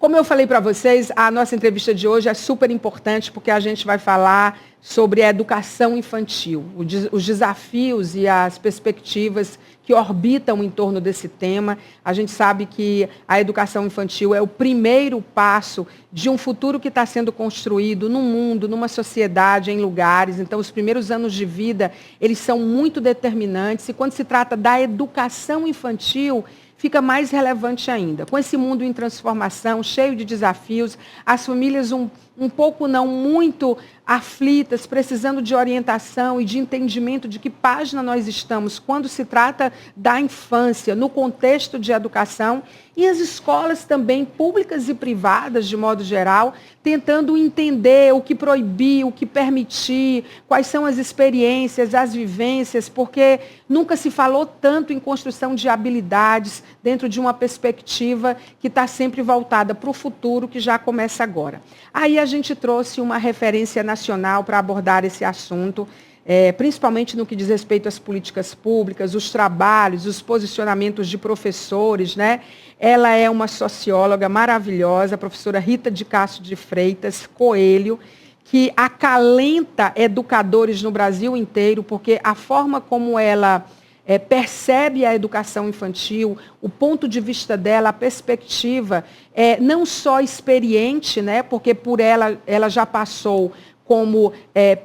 Como eu falei para vocês, a nossa entrevista de hoje é super importante porque a gente vai falar sobre a educação infantil, os desafios e as perspectivas que orbitam em torno desse tema. A gente sabe que a educação infantil é o primeiro passo de um futuro que está sendo construído no mundo, numa sociedade, em lugares. Então, os primeiros anos de vida, eles são muito determinantes. E quando se trata da educação infantil, fica mais relevante ainda. Com esse mundo em transformação, cheio de desafios, as famílias um pouco não muito aflitas, precisando de orientação e de entendimento de que página nós estamos quando se trata da infância, no contexto de educação, e as escolas também, públicas e privadas, de modo geral, tentando entender o que proibir, o que permitir, quais são as experiências, as vivências, porque nunca se falou tanto em construção de habilidades dentro de uma perspectiva que está sempre voltada para o futuro, que já começa agora. Aí a gente trouxe uma referência nacional para abordar esse assunto, principalmente no que diz respeito às políticas públicas, os trabalhos, os posicionamentos de professores, né? Ela é uma socióloga maravilhosa, a professora Rita de Castro de Freitas Coelho, que acalenta educadores no Brasil inteiro, porque a forma como ela percebe a educação infantil, o ponto de vista dela, a perspectiva, não só experiente, né, porque por ela já passou como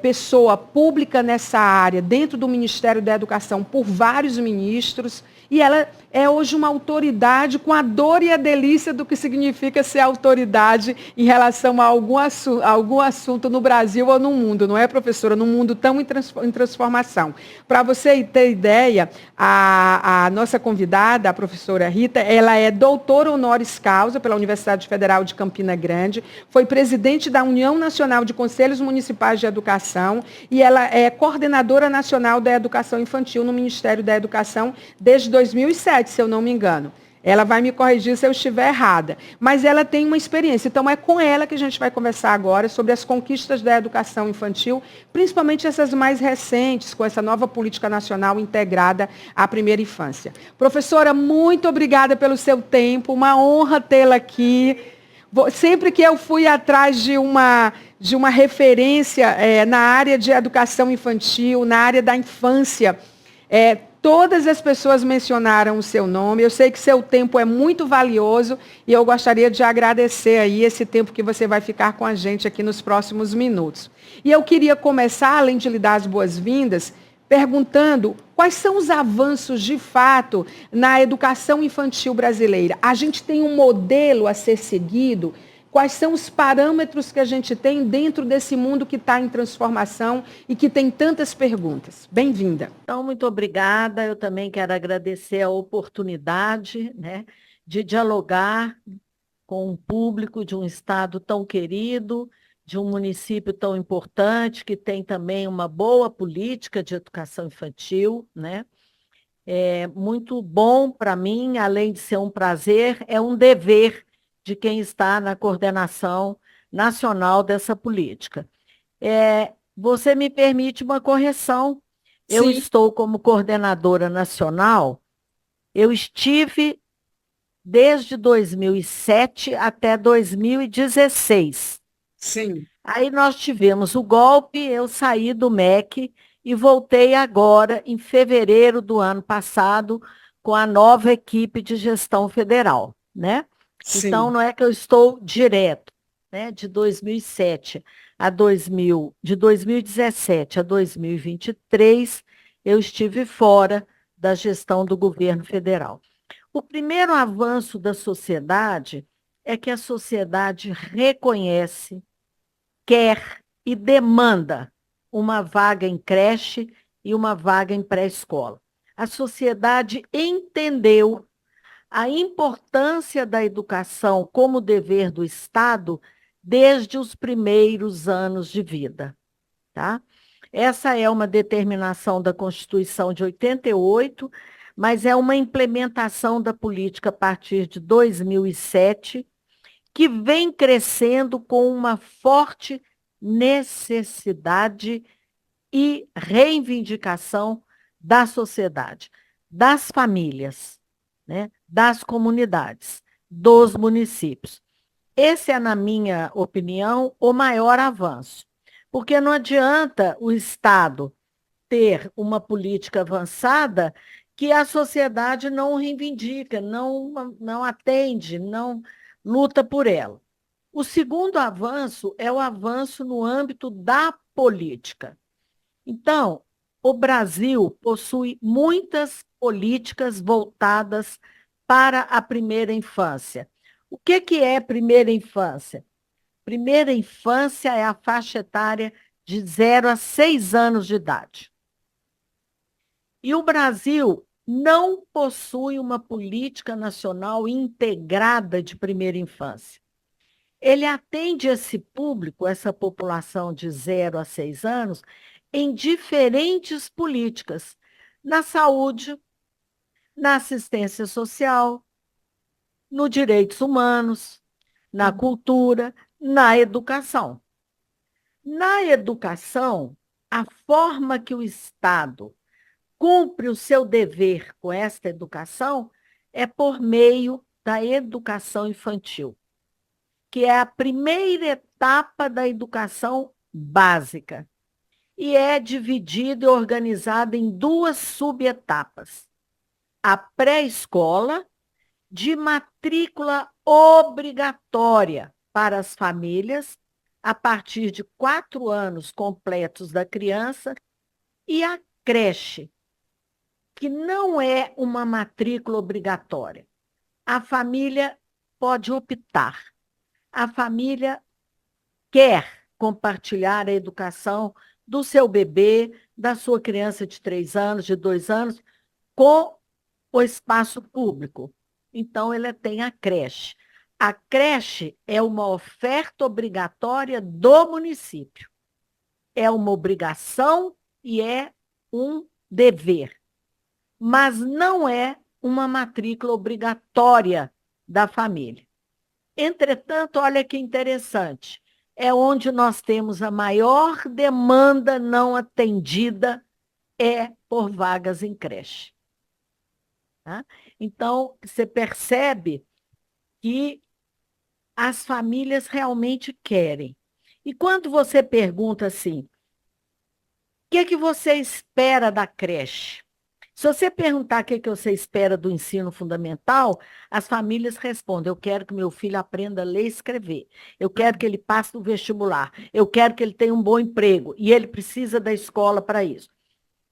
pessoa pública nessa área, dentro do Ministério da Educação, por vários ministros, e ela é hoje uma autoridade com a dor e a delícia do que significa ser autoridade em relação a algum assunto no Brasil ou no mundo, não é, professora? Num mundo tão em transformação. Para você ter ideia, a nossa convidada, a professora Rita, ela é doutora honoris causa pela Universidade Federal de Campina Grande, foi presidente da União Nacional de Conselhos Municipais de Educação e ela é coordenadora nacional da educação infantil no Ministério da Educação desde 2007, se eu não me engano. Ela vai me corrigir se eu estiver errada. Mas ela tem uma experiência. Então, é com ela que a gente vai conversar agora sobre as conquistas da educação infantil, principalmente essas mais recentes, com essa nova política nacional integrada à primeira infância. Professora, muito obrigada pelo seu tempo. Uma honra tê-la aqui. Sempre que eu fui atrás de uma referência na área de educação infantil, na área da infância, todas as pessoas mencionaram o seu nome. Eu sei que seu tempo é muito valioso e eu gostaria de agradecer aí esse tempo que você vai ficar com a gente aqui nos próximos minutos. E eu queria começar, além de lhe dar as boas-vindas, perguntando quais são os avanços de fato na educação infantil brasileira. A gente tem um modelo a ser seguido? Quais são os parâmetros que a gente tem dentro desse mundo que está em transformação e que tem tantas perguntas? Bem-vinda. Então, muito obrigada. Eu também quero agradecer a oportunidade, né, de dialogar com um público de um estado tão querido, de um município tão importante, que tem também uma boa política de educação infantil, né? É muito bom para mim, além de ser um prazer, é um dever de quem está na coordenação nacional dessa política. Você me permite uma correção. Eu Sim. estou como coordenadora nacional, eu estive desde 2007 até 2016. Sim. Aí nós tivemos o golpe, eu saí do MEC e voltei agora, em fevereiro do ano passado, com a nova equipe de gestão federal, né? Então, Sim. não é que eu estou direto, né? De 2007 a 2017 a 2023, eu estive fora da gestão do governo federal. O primeiro avanço da sociedade é que a sociedade reconhece, quer e demanda uma vaga em creche e uma vaga em pré-escola. A sociedade entendeu a importância da educação como dever do Estado desde os primeiros anos de vida, tá? Essa é uma determinação da Constituição de 88, mas é uma implementação da política a partir de 2007, que vem crescendo com uma forte necessidade e reivindicação da sociedade, das famílias, né, das comunidades, dos municípios. esse é, na minha opinião, o maior avanço. Porque não adianta o Estado ter uma política avançada que a sociedade não reivindica, não atende, não luta por ela. O segundo avanço é o avanço no âmbito da política. Então, o Brasil possui muitas políticas voltadas para a primeira infância. O que é primeira infância? Primeira infância é a faixa etária de 0 a 6 anos de idade. E o Brasil não possui uma política nacional integrada de primeira infância. Ele atende esse público, essa população de 0 a 6 anos, em diferentes políticas, na saúde, na assistência social, nos direitos humanos, na cultura, na educação. Na educação, a forma que o Estado cumpre o seu dever com esta educação é por meio da educação infantil, que é a primeira etapa da educação básica, e é dividida e organizada em 2 subetapas. A pré-escola, de matrícula obrigatória para as famílias, a partir de 4 anos completos da criança, e a creche, que não é uma matrícula obrigatória. A família pode optar. A família quer compartilhar a educação do seu bebê, da sua criança de 3 anos, de 2 anos, com o espaço público. Então, ele tem a creche. A creche é uma oferta obrigatória do município. É uma obrigação e é um dever. Mas não é uma matrícula obrigatória da família. Entretanto, olha que interessante, é onde nós temos a maior demanda não atendida, é por vagas em creche. Tá? Então, você percebe que as famílias realmente querem. E quando você pergunta assim, o que você espera da creche? Se você perguntar o que você espera do ensino fundamental, as famílias respondem: eu quero que meu filho aprenda a ler e escrever, eu quero que ele passe no vestibular, eu quero que ele tenha um bom emprego, e ele precisa da escola para isso.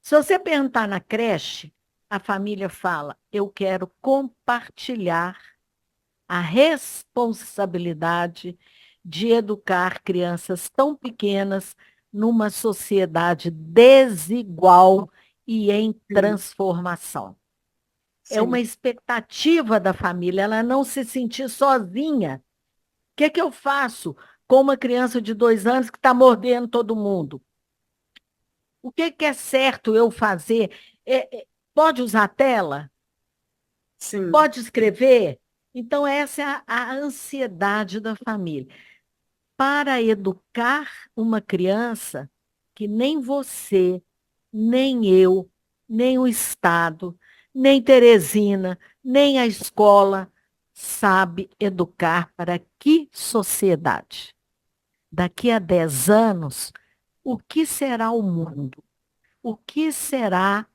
Se você perguntar na creche, a família fala: eu quero compartilhar a responsabilidade de educar crianças tão pequenas numa sociedade desigual e em transformação. Sim. É uma expectativa da família, ela não se sentir sozinha. O que eu faço com uma criança de 2 anos que está mordendo todo mundo? O que é certo eu fazer? Pode usar a tela? Sim. Pode escrever? Então, essa é a ansiedade da família. Para educar uma criança que nem você, nem eu, nem o Estado, nem Teresina, nem a escola sabe educar para que sociedade? Daqui a 10 anos, o que será o mundo? O que será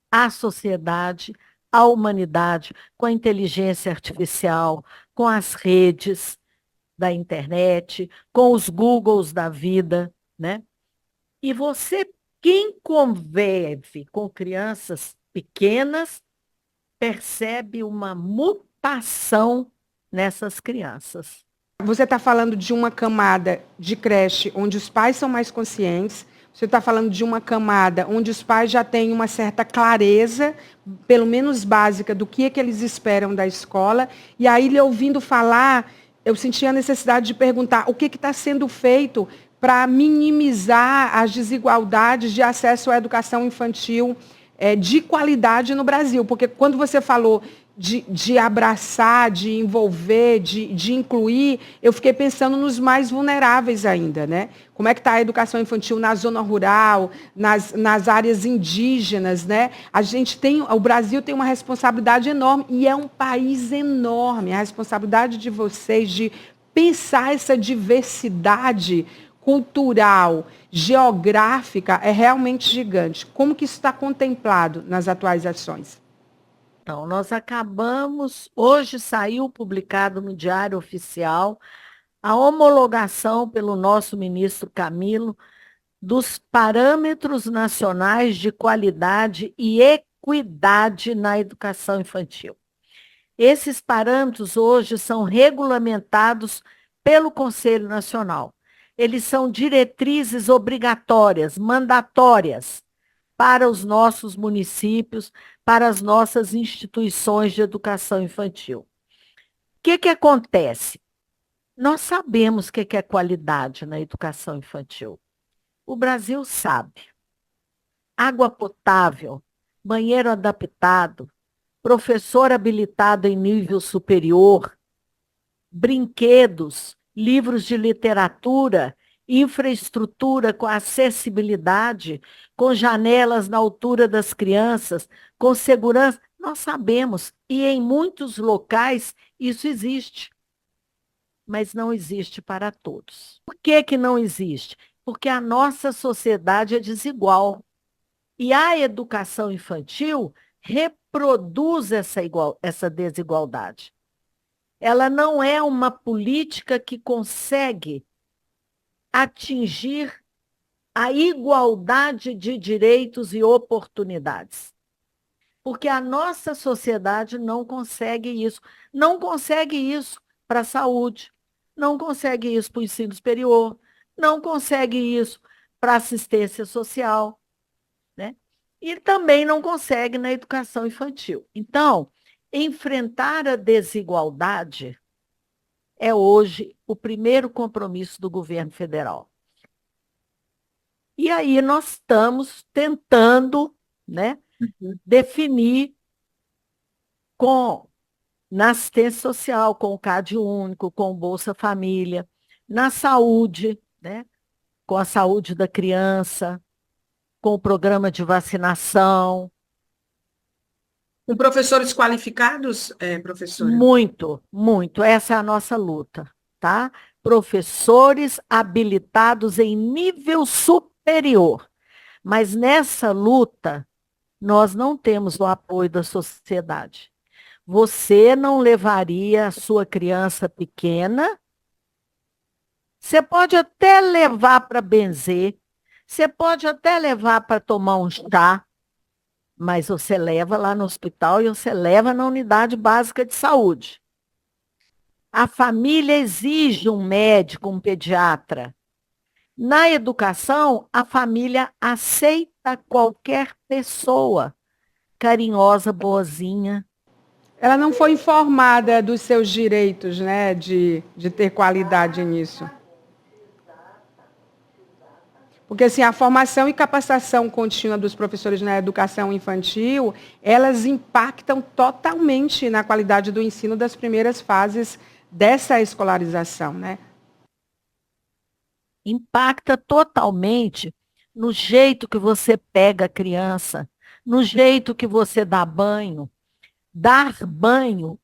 a sociedade, a humanidade, com a inteligência artificial, com as redes da internet, com os Googles da vida, né? E você, quem convive com crianças pequenas, percebe uma mutação nessas crianças. Você está falando de uma camada de creche onde os pais são mais conscientes, você está falando de uma camada onde os pais já têm uma certa clareza, pelo menos básica, do que eles esperam da escola, e aí, lhe ouvindo falar, eu senti a necessidade de perguntar o que está sendo feito para minimizar as desigualdades de acesso à educação infantil de qualidade no Brasil. Porque quando você falou de abraçar, de envolver, de incluir, eu fiquei pensando nos mais vulneráveis ainda, né? Como é que está a educação infantil na zona rural, nas áreas indígenas, né? O Brasil tem uma responsabilidade enorme, e é um país enorme. A responsabilidade de vocês de pensar essa diversidade cultural, geográfica, é realmente gigante. Como que isso está contemplado nas atuais ações? Então, nós acabamos, hoje saiu publicado no Diário Oficial a homologação pelo nosso ministro Camilo dos parâmetros nacionais de qualidade e equidade na educação infantil. Esses parâmetros hoje são regulamentados pelo Conselho Nacional. Eles são diretrizes obrigatórias, mandatórias para os nossos municípios, para as nossas instituições de educação infantil. O que acontece? Nós sabemos o que é qualidade na educação infantil. O Brasil sabe. Água potável, banheiro adaptado, professor habilitado em nível superior, brinquedos, livros de literatura, infraestrutura com acessibilidade, com janelas na altura das crianças, com segurança. Nós sabemos, e em muitos locais isso existe, mas não existe para todos. Por que não existe? Porque a nossa sociedade é desigual. E a educação infantil reproduz essa desigualdade. Ela não é uma política que consegue atingir a igualdade de direitos e oportunidades. Porque a nossa sociedade não consegue isso. Não consegue isso para a saúde, não consegue isso para o ensino superior, não consegue isso para a assistência social, né? E também não consegue na educação infantil. Então, enfrentar a desigualdade é hoje o primeiro compromisso do governo federal. E aí nós estamos tentando, né, definir na assistência social, com o CAD único, com o Bolsa Família, na saúde, né, com a saúde da criança, com o programa de vacinação. Com professores qualificados, professora? Muito, muito. Essa é a nossa luta, tá? Professores habilitados em nível superior. Mas nessa luta, nós não temos o apoio da sociedade. Você não levaria a sua criança pequena, você pode até levar para benzer, você pode até levar para tomar um chá, mas você leva lá no hospital e você leva na unidade básica de saúde. A família exige um médico, um pediatra. Na educação, a família aceita qualquer pessoa carinhosa, boazinha. Ela não foi informada dos seus direitos, né, de ter qualidade nisso. Porque assim, a formação e capacitação contínua dos professores na educação infantil, elas impactam totalmente na qualidade do ensino das primeiras fases dessa escolarização, né? Impacta totalmente no jeito que você pega a criança, no jeito que você dá banho. Dar banho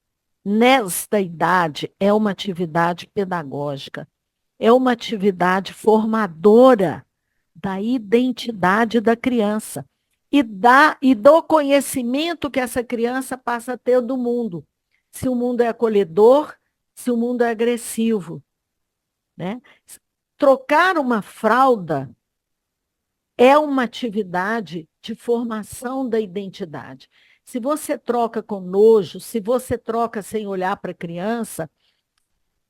nesta idade é uma atividade pedagógica, é uma atividade formadora da identidade da criança e do conhecimento que essa criança passa a ter do mundo. Se o mundo é acolhedor, se o mundo é agressivo, né? Trocar uma fralda é uma atividade de formação da identidade. Se você troca com nojo, se você troca sem olhar para a criança,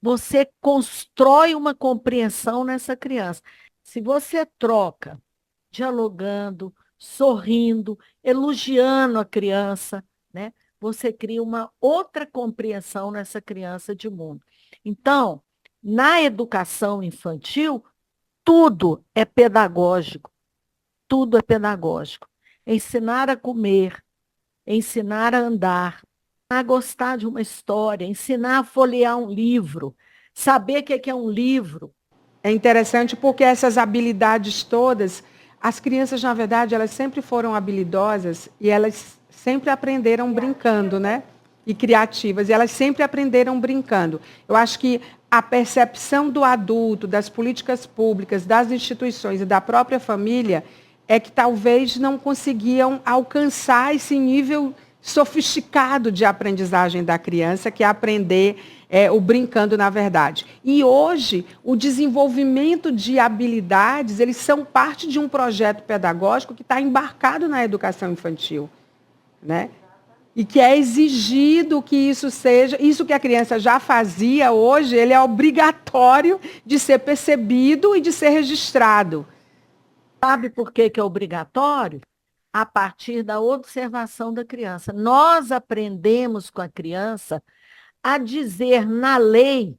você constrói uma compreensão nessa criança. Se você troca dialogando, sorrindo, elogiando a criança, né, você cria uma outra compreensão nessa criança de mundo. Então, na educação infantil, tudo é pedagógico. Tudo é pedagógico. Ensinar a comer, ensinar a andar, a gostar de uma história, ensinar a folhear um livro, saber o que é um livro. É interessante porque essas habilidades todas, as crianças, na verdade, elas sempre foram habilidosas e elas sempre aprenderam brincando, né? e criativas, e elas sempre aprenderam brincando. Eu acho que a percepção do adulto, das políticas públicas, das instituições e da própria família é que talvez não conseguiam alcançar esse nível sofisticado de aprendizagem da criança, que é aprender o brincando na verdade. E hoje, o desenvolvimento de habilidades, eles são parte de um projeto pedagógico que está embarcado na educação infantil, né? E que é exigido que isso seja, isso que a criança já fazia hoje, ele é obrigatório de ser percebido e de ser registrado. Sabe por que que é obrigatório? A partir da observação da criança. Nós aprendemos com a criança a dizer na lei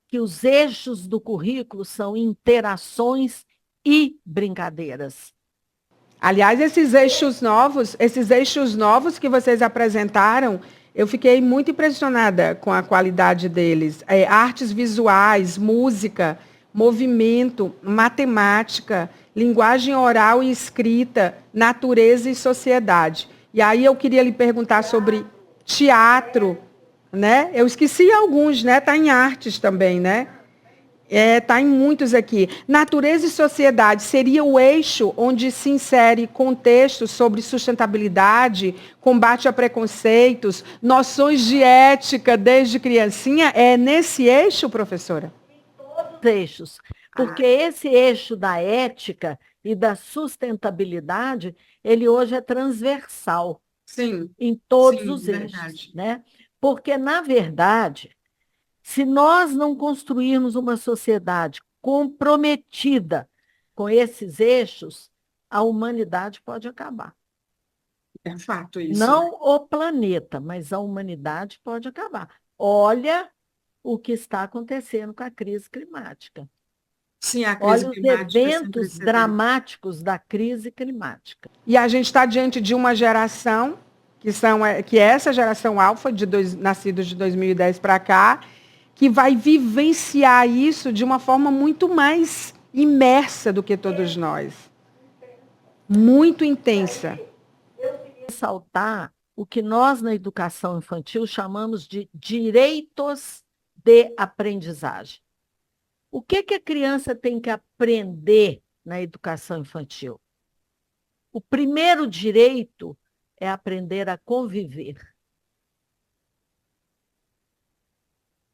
que os eixos do currículo são interações e brincadeiras. Aliás, esses eixos novos que vocês apresentaram, eu fiquei muito impressionada com a qualidade deles. Artes visuais, música, movimento, matemática, linguagem oral e escrita, natureza e sociedade. E aí eu queria lhe perguntar sobre teatro, né? Eu esqueci alguns, né? Está em artes também, né? Está em muitos aqui. Natureza e sociedade seria o eixo onde se insere contextos sobre sustentabilidade, combate a preconceitos, noções de ética desde criancinha. É nesse eixo, professora? Todos os eixos. Porque esse eixo da ética e da sustentabilidade, ele hoje é transversal. Sim. Em todos Sim, os verdade. eixos, né? Porque, na verdade, se nós não construirmos uma sociedade comprometida com esses eixos, a humanidade pode acabar. É fato isso. Não o planeta, mas a humanidade pode acabar. Olha o que está acontecendo com a crise climática. Sim, a crise Olha os climática sem eventos precedentes. dramáticos da crise climática. E a gente está diante de uma geração, que é essa geração alfa, nascidos de 2010 para cá, que vai vivenciar isso de uma forma muito mais imersa do que todos nós. Muito intensa. Eu queria ressaltar o que nós, na educação infantil, chamamos de direitos de aprendizagem. O que que a criança tem que aprender na educação infantil? O primeiro direito é aprender a conviver,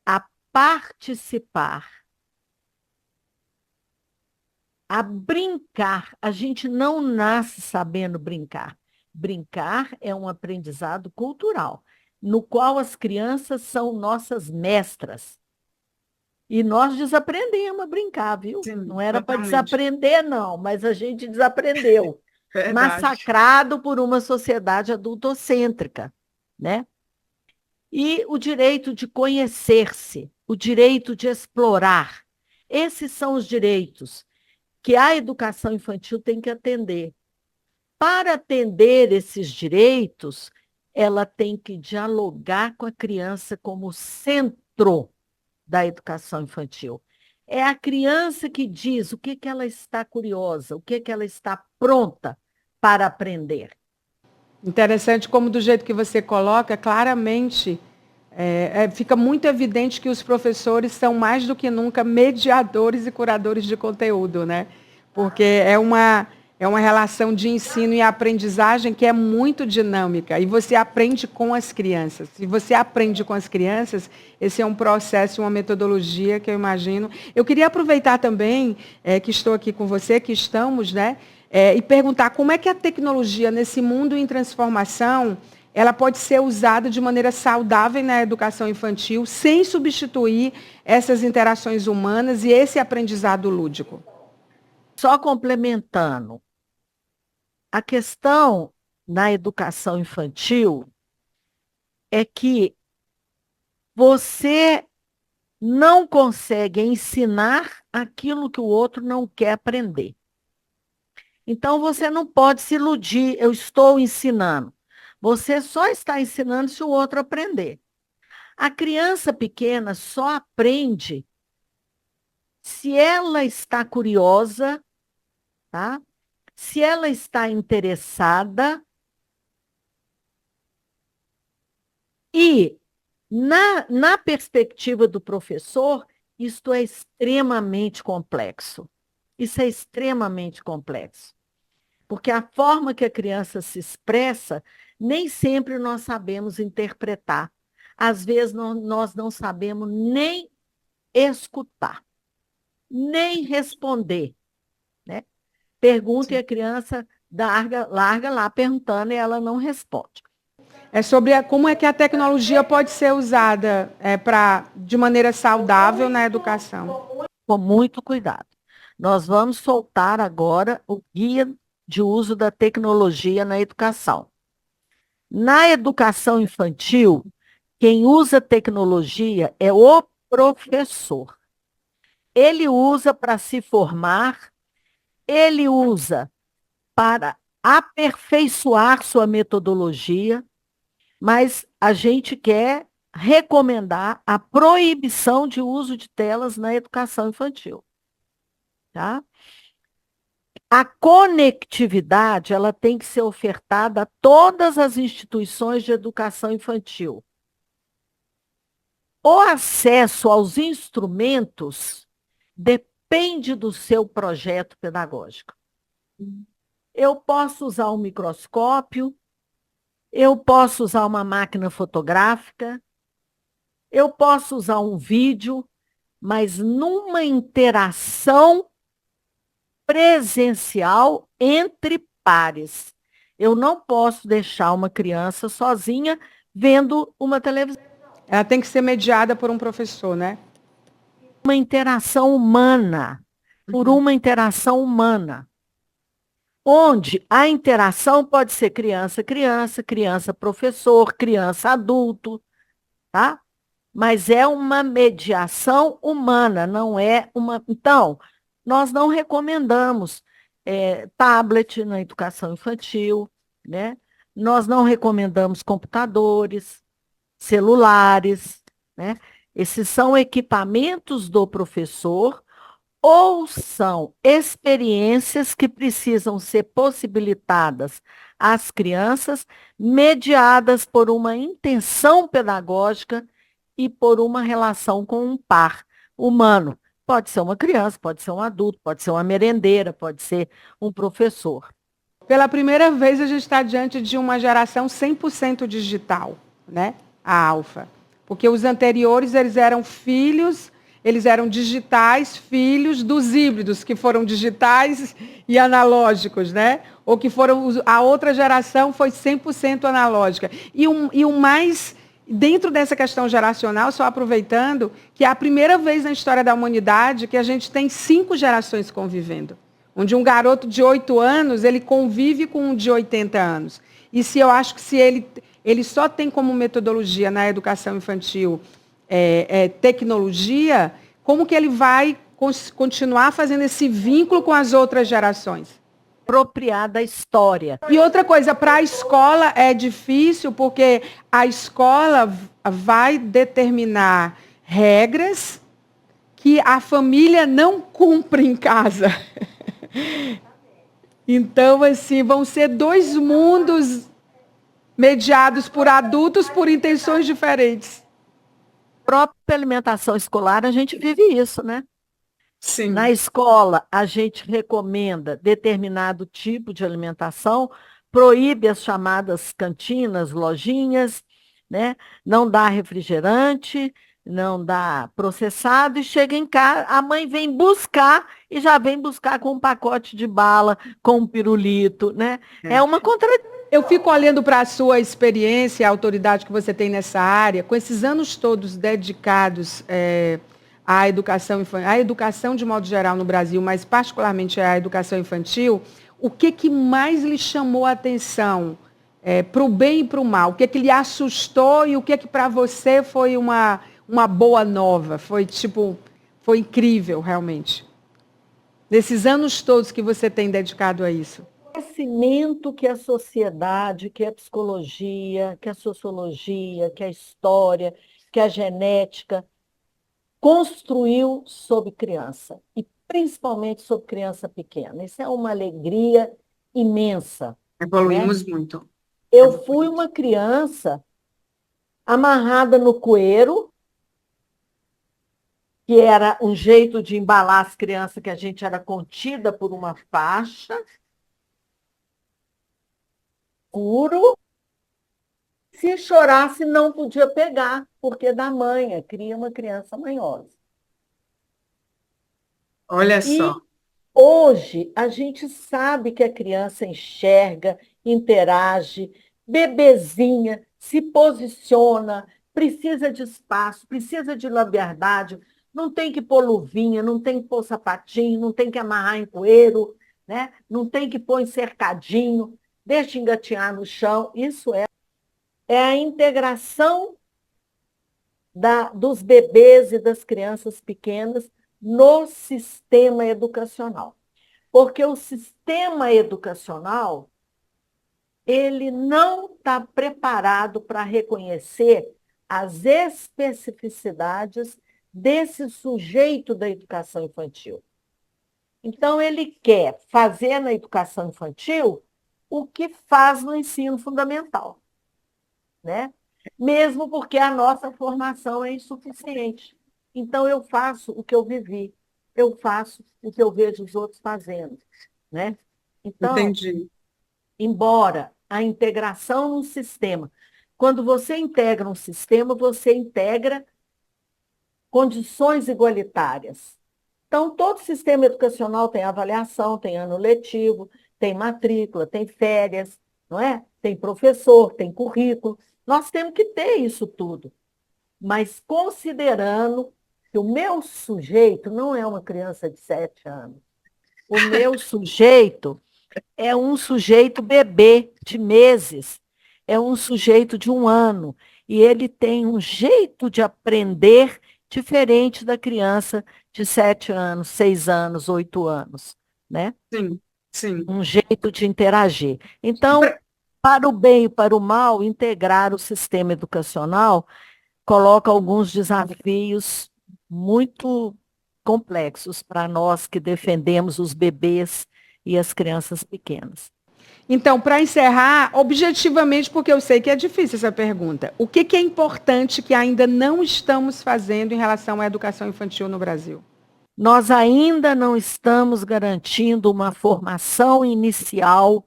a participar, a brincar. A gente não nasce sabendo brincar. Brincar é um aprendizado cultural, no qual as crianças são nossas mestras. E nós desaprendemos a brincar, viu? Sim, Não era para totalmente. desaprender, não, mas a gente desaprendeu. Verdade. Massacrado por uma sociedade adultocêntrica, né? E o direito de conhecer-se, o direito de explorar. Esses são os direitos que a educação infantil tem que atender. Para atender esses direitos, ela tem que dialogar com a criança como centro da educação infantil. É a criança que diz o que ela está curiosa, o que ela está pronta para aprender. Interessante como, do jeito que você coloca, claramente fica muito evidente que os professores são, mais do que nunca, mediadores e curadores de conteúdo, né? Porque é uma relação de ensino e aprendizagem que é muito dinâmica, e você aprende com as crianças. Se você aprende com as crianças, esse é um processo, uma metodologia que eu imagino. Eu queria aproveitar também que estou aqui com você, que estamos, né? E perguntar como é que a tecnologia, nesse mundo em transformação, ela pode ser usada de maneira saudável na educação infantil, sem substituir essas interações humanas e esse aprendizado lúdico. Só complementando, a questão na educação infantil é que você não consegue ensinar aquilo que o outro não quer aprender. Então, você não pode se iludir, eu estou ensinando. Você só está ensinando se o outro aprender. A criança pequena só aprende se ela está curiosa, tá? Se ela está interessada E, na perspectiva do professor, isto é extremamente complexo. Isso é extremamente complexo. Porque a forma que a criança se expressa, nem sempre nós sabemos interpretar. Às vezes, nós não sabemos nem escutar, nem responder, né? Pergunta e a criança larga lá perguntando e ela não responde. É sobre como é que a tecnologia pode ser usada de maneira saudável na educação. Com muito cuidado. Nós vamos soltar agora o guia de uso da tecnologia na educação. Na educação infantil, quem usa tecnologia é o professor. Ele usa para se formar, ele usa para aperfeiçoar sua metodologia, mas a gente quer recomendar a proibição de uso de telas na educação infantil. Tá? A conectividade, ela tem que ser ofertada a todas as instituições de educação infantil. O acesso aos instrumentos depende do seu projeto pedagógico. Eu posso usar um microscópio, eu posso usar uma máquina fotográfica, eu posso usar um vídeo, mas numa interação presencial entre pares. Eu não posso deixar uma criança sozinha vendo uma televisão. Ela tem que ser mediada por um professor, né? Uma interação humana, por uma interação humana. Onde a interação pode ser criança-criança, criança-professor, criança-adulto, tá? Mas é uma mediação humana, não é uma... Então, nós não recomendamos tablet na educação infantil, né? Nós não recomendamos computadores, celulares, né? Esses são equipamentos do professor ou são experiências que precisam ser possibilitadas às crianças, mediadas por uma intenção pedagógica e por uma relação com um par humano. Pode ser uma criança, pode ser um adulto, pode ser uma merendeira, pode ser um professor. Pela primeira vez, a gente está diante de uma geração 100% digital, né? A Alfa. Porque os anteriores, eles eram digitais, filhos dos híbridos, que foram digitais e analógicos, né? Ou que a outra geração foi 100% analógica. E o mais, dentro dessa questão geracional, só aproveitando, que é a primeira vez na história da humanidade que a gente tem 5 gerações convivendo. Onde um garoto de 8 anos, ele convive com um de 80 anos. E eu acho que se ele só tem como metodologia na educação infantil tecnologia, como que ele vai continuar fazendo esse vínculo com as outras gerações? Apropriar da história. E outra coisa, para a escola é difícil, porque a escola vai determinar regras que a família não cumpre em casa. Então, assim, vão ser 2 mundos mediados por adultos por intenções diferentes. Própria alimentação escolar, a gente vive isso, né? Sim. Na escola, a gente recomenda determinado tipo de alimentação, proíbe as chamadas cantinas, lojinhas, né? Não dá refrigerante, não dá processado, e chega em casa, a mãe vem buscar e já vem buscar com um pacote de bala, com um pirulito, né? É uma contradição. Eu fico olhando para a sua experiência, a autoridade que você tem nessa área, com esses anos todos dedicados à educação de modo geral no Brasil, mas particularmente à educação infantil, o que mais lhe chamou a atenção para o bem e para o mal? O que lhe assustou e o que para você foi uma boa nova? Foi incrível, realmente. Nesses anos todos que você tem dedicado a isso. O conhecimento que a sociedade, que a psicologia, que a sociologia, que a história, que a genética construiu sobre criança, e principalmente sobre criança pequena. Isso é uma alegria imensa. Evoluímos muito. Eu fui uma criança amarrada no cueiro, que era um jeito de embalar as crianças, que a gente era contida por uma faixa, puro. Se chorasse, não podia pegar, porque da manha, cria uma criança manhosa. Olha E só. hoje a gente sabe que a criança enxerga, interage, bebezinha, se posiciona, precisa de espaço, precisa de liberdade, não tem que pôr luvinha, não tem que pôr sapatinho, não tem que amarrar em coeiro, né? Não tem que pôr em cercadinho, deixa engatinhar no chão. Isso é a integração dos bebês e das crianças pequenas no sistema educacional. Porque o sistema educacional, ele não está preparado para reconhecer as especificidades desse sujeito da educação infantil. Então, ele quer fazer na educação infantil o que faz no ensino fundamental, né? Mesmo porque a nossa formação é insuficiente. Então, eu faço o que eu vivi, eu faço o que eu vejo os outros fazendo, né? Então, Entendi. embora a integração no sistema, quando você integra um sistema, você integra condições igualitárias. Então, todo sistema educacional tem avaliação, tem ano letivo, tem matrícula, tem férias, não é? Tem professor, tem currículo. Nós temos que ter isso tudo. Mas considerando que o meu sujeito não é uma criança de 7 anos. O meu sujeito é um sujeito bebê de meses, é um sujeito de 1 ano, e ele tem um jeito de aprender diferente da criança de 7 anos, 6 anos, 8 anos, né? Sim, sim. Um jeito de interagir. Então, Pra- para o bem e para o mal, integrar o sistema educacional coloca alguns desafios muito complexos para nós que defendemos os bebês e as crianças pequenas. Então, para encerrar, objetivamente, porque eu sei que é difícil essa pergunta, o que é importante que ainda não estamos fazendo em relação à educação infantil no Brasil? Nós ainda não estamos garantindo uma formação inicial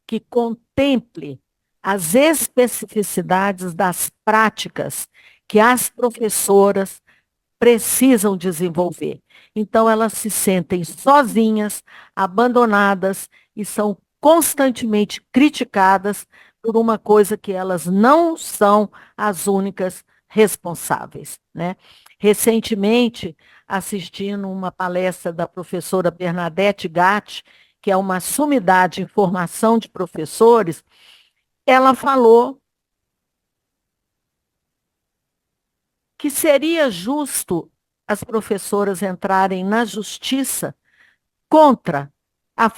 que contemple as especificidades das práticas que as professoras precisam desenvolver. Então, elas se sentem sozinhas, abandonadas e são constantemente criticadas por uma coisa que elas não são as únicas responsáveis, né? Recentemente, assistindo uma palestra da professora Bernadette Gatti, que é uma sumidade em formação de professores, ela falou que seria justo as professoras entrarem na justiça contra a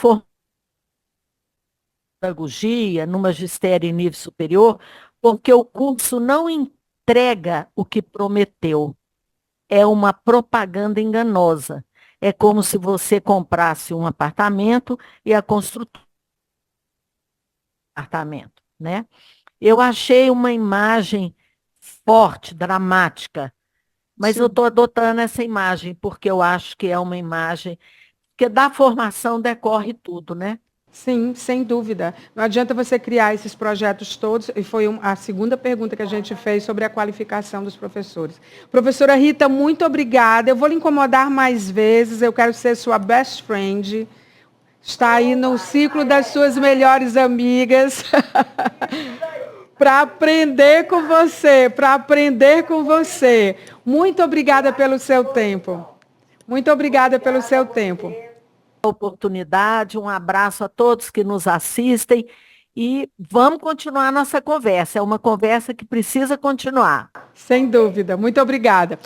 pedagogia, no magistério em nível superior, porque o curso não entrega o que prometeu. É uma propaganda enganosa. É como se você comprasse um apartamento e a construtora apartamento, né? Eu achei uma imagem forte, dramática, mas eu Sim. estou adotando essa imagem porque eu acho que é uma imagem que da formação decorre tudo, né? Sim, sem dúvida. Não adianta você criar esses projetos todos, e foi a segunda pergunta que a gente fez sobre a qualificação dos professores. Professora Rita, muito obrigada. Eu vou lhe incomodar mais vezes, eu quero ser sua best friend. Está aí no ciclo das suas melhores amigas. Para aprender com você, para aprender com você. Muito obrigada pelo seu tempo. Muito obrigada pelo seu tempo. Oportunidade, um abraço a todos que nos assistem e vamos continuar nossa conversa. É uma conversa que precisa continuar. Sem dúvida. Muito obrigada.